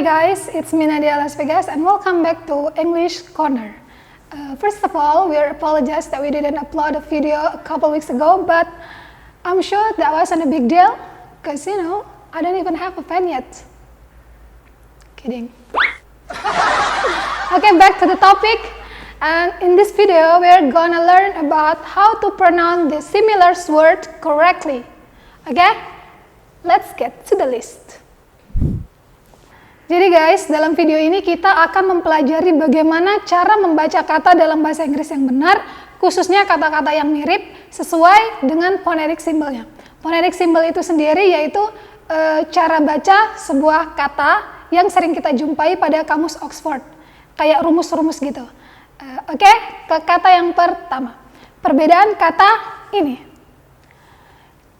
Hi guys, it's me Nadia Las Vegas and welcome back to English Corner. First of all, we apologize that we didn't upload a video a couple weeks ago, but I'm sure that wasn't a big deal because I don't even have a fan yet. Kidding. Okay, back to the topic. And in this video, we're gonna learn about how to pronounce the similar word correctly. Okay, let's get to the list. Jadi guys, dalam video ini kita akan mempelajari bagaimana cara membaca kata dalam bahasa Inggris yang benar, khususnya kata-kata yang mirip sesuai dengan phonetic symbolnya. Phonetic symbol itu sendiri yaitu cara baca sebuah kata yang sering kita jumpai pada kamus Oxford, kayak rumus-rumus gitu. Oke, ke kata yang pertama. Perbedaan kata ini.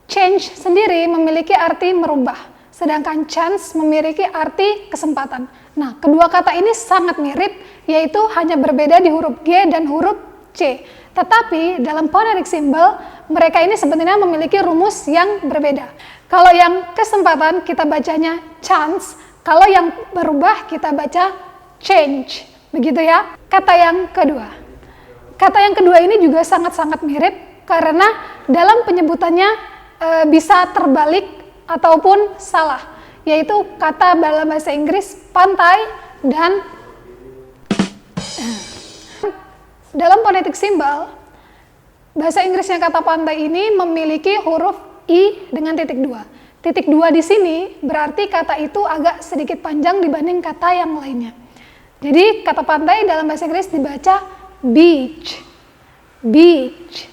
Change sendiri memiliki arti merubah. Sedangkan chance memiliki arti kesempatan. Nah, kedua kata ini sangat mirip, yaitu hanya berbeda di huruf G dan huruf C. Tetapi dalam phonetic symbol, mereka ini sebenarnya memiliki rumus yang berbeda. Kalau yang kesempatan kita bacanya chance, kalau yang berubah kita baca change. Begitu ya. Kata yang kedua. Kata yang kedua ini juga sangat-sangat mirip, karena dalam penyebutannya bisa terbalik ataupun salah, yaitu kata dalam bahasa Inggris pantai dan dalam phonetic symbol bahasa Inggrisnya kata pantai ini memiliki huruf I dengan titik 2. Titik 2 di sini berarti kata itu agak sedikit panjang dibanding kata yang lainnya. Jadi kata pantai dalam bahasa Inggris dibaca beach. Beach.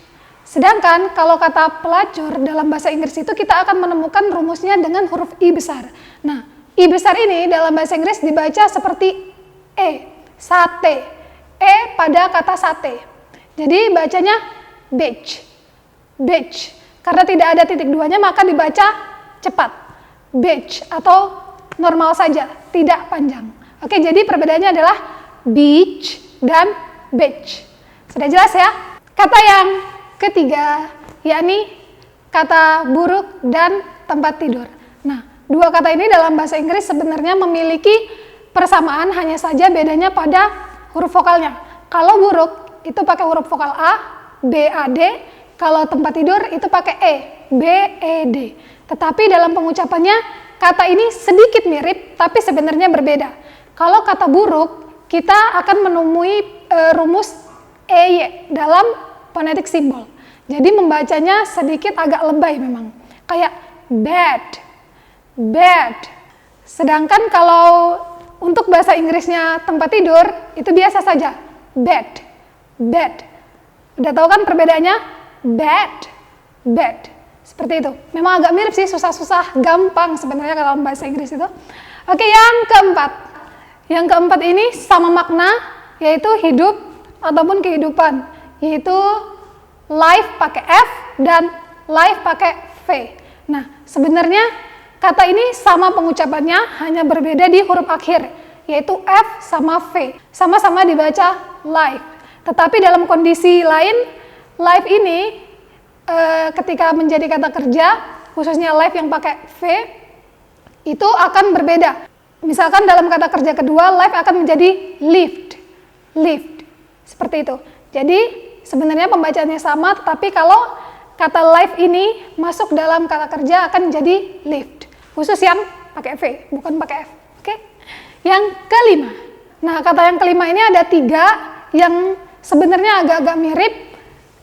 Sedangkan kalau kata pelacur dalam bahasa Inggris itu kita akan menemukan rumusnya dengan huruf I besar. Nah, I besar ini dalam bahasa Inggris dibaca seperti E, sate. E pada kata sate. Jadi bacanya beach. Beach. Karena tidak ada titik duanya maka dibaca cepat. Beach atau normal saja, tidak panjang. Oke, jadi perbedaannya adalah beach dan beach. Sudah jelas ya? Kata yang ketiga, yakni kata buruk dan tempat tidur. Nah, dua kata ini dalam bahasa Inggris sebenarnya memiliki persamaan, hanya saja bedanya pada huruf vokalnya. Kalau buruk itu pakai huruf vokal A, B, A, D. Kalau tempat tidur itu pakai E, B, E, D. Tetapi dalam pengucapannya kata ini sedikit mirip, tapi sebenarnya berbeda. Kalau kata buruk, kita akan menemui rumus EY dalam phonetic symbol. Jadi membacanya sedikit agak lebay memang. Kayak bad. Bad. Sedangkan kalau untuk bahasa Inggrisnya tempat tidur, itu biasa saja. Bed. Bed. Udah tahu kan perbedaannya? Bad. Bed. Seperti itu. Memang agak mirip sih, susah-susah, gampang sebenarnya kalau bahasa Inggris itu. Oke, yang keempat. Yang keempat ini sama makna, yaitu hidup ataupun kehidupan. Yaitu life pakai F dan life pakai V. Nah, sebenarnya kata ini sama pengucapannya, hanya berbeda di huruf akhir, yaitu F sama V. Sama-sama dibaca life. Tetapi dalam kondisi lain, life ini ketika menjadi kata kerja, khususnya life yang pakai V, itu akan berbeda. Misalkan dalam kata kerja kedua, life akan menjadi lived. Lived. Seperti itu. Jadi sebenarnya pembacaannya sama, tetapi kalau kata life ini masuk dalam kata kerja akan menjadi lived. Khusus yang pakai V, bukan pakai F. Oke? Yang kelima. Nah, kata yang kelima ini ada 3 yang sebenarnya agak-agak mirip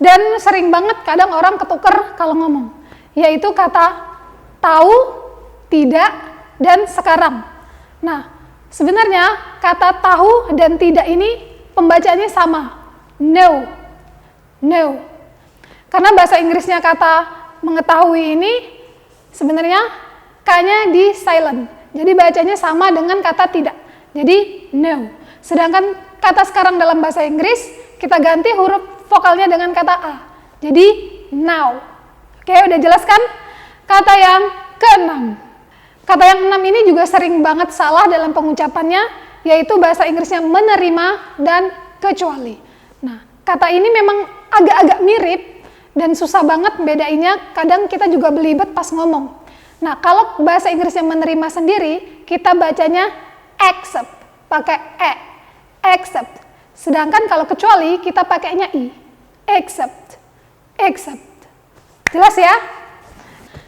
dan sering banget kadang orang ketuker kalau ngomong. Yaitu kata tahu, tidak, dan sekarang. Nah, sebenarnya kata tahu dan tidak ini pembacaannya sama. No. No. Karena bahasa Inggrisnya kata mengetahui ini sebenarnya K-nya di silent. Jadi bacanya sama dengan kata tidak. Jadi no. Sedangkan kata sekarang dalam bahasa Inggris kita ganti huruf vokalnya dengan kata A. Jadi now. Oke, udah jelas kan? Kata yang keenam. Kata yang 6 ini juga sering banget salah dalam pengucapannya, yaitu bahasa Inggrisnya menerima dan kecuali. Nah, kata ini memang agak-agak mirip dan susah banget bedainnya, kadang kita juga belibet pas ngomong. Nah, kalau bahasa Inggrisnya menerima sendiri, kita bacanya accept, pakai e, accept. Sedangkan kalau kecuali kita pakainya i, accept, accept. Jelas ya?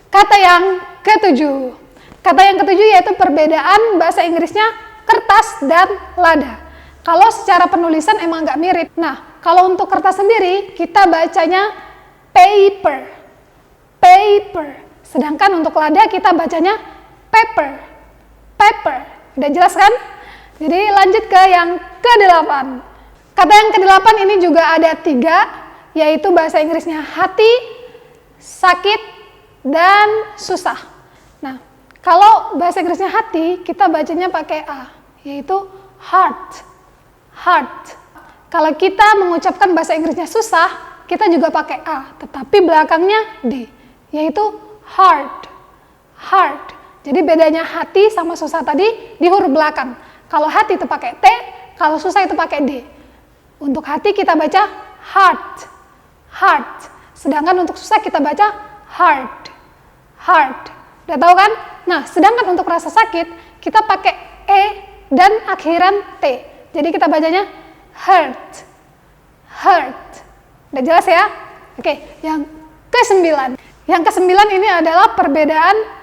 Kata yang ketujuh. Kata yang ketujuh yaitu perbedaan bahasa Inggrisnya kertas dan lada. Kalau secara penulisan emang nggak mirip. Nah, kalau untuk kertas sendiri kita bacanya paper, paper. Sedangkan untuk lada kita bacanya paper, paper. Udah jelas kan? Jadi lanjut ke yang ke-8. Kata yang ke-8 ini juga ada 3, yaitu bahasa Inggrisnya hati, sakit, dan susah. Nah, kalau bahasa Inggrisnya hati, kita bacanya pakai A, yaitu heart, heart. Kalau kita mengucapkan bahasa Inggrisnya susah, kita juga pakai A, tetapi belakangnya D, yaitu heart, heart. Jadi bedanya hati sama susah tadi di huruf belakang. Kalau hati itu pakai T, kalau susah itu pakai D. Untuk hati kita baca heart, heart. Sedangkan untuk susah kita baca heart, heart. Udah tahu kan? Nah, sedangkan untuk rasa sakit kita pakai E dan akhiran T. Jadi kita bacanya hurt, hurt. Udah jelas ya? Oke, yang ke-9. Yang ke-9 ini adalah perbedaan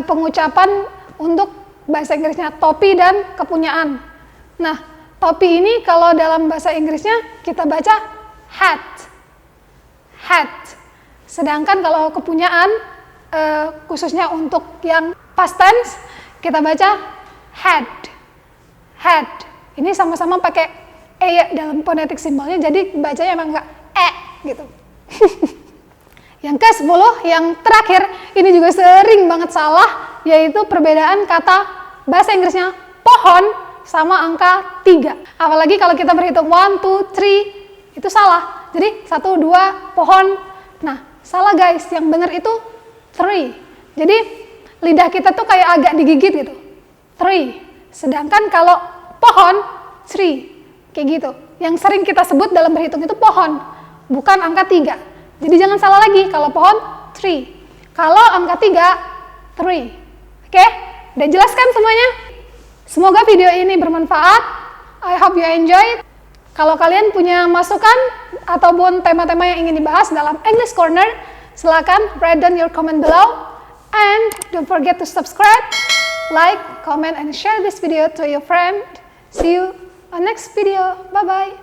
pengucapan untuk bahasa Inggrisnya topi dan kepunyaan. Nah, topi ini kalau dalam bahasa Inggrisnya kita baca hat, hat. Sedangkan kalau kepunyaan khususnya untuk yang past tense kita baca had, had. Ini sama-sama pakai e dalam phonetic simbolnya, jadi bacanya emang nggak gitu. Yang ke-10, yang terakhir, ini juga sering banget salah, yaitu perbedaan kata bahasa Inggrisnya pohon sama angka 3. Apalagi kalau kita berhitung 1, 2, 3, itu salah. Jadi 1, 2, pohon. Nah, salah guys, yang benar itu 3. Jadi lidah kita tuh kayak agak digigit gitu. 3. Sedangkan kalau pohon, 3. Kayak gitu. Yang sering kita sebut dalam berhitung itu pohon, bukan angka 3. Jadi jangan salah lagi, kalau pohon 3, kalau angka 3, 3. Oke, udah jelas kan semuanya? Semoga video ini bermanfaat. I hope you enjoy. Kalau kalian punya masukan ataupun tema-tema yang ingin dibahas dalam English Corner, silakan write down your comment below. And don't forget to subscribe, like, comment, and share this video to your friend. See you on next video. Bye-bye.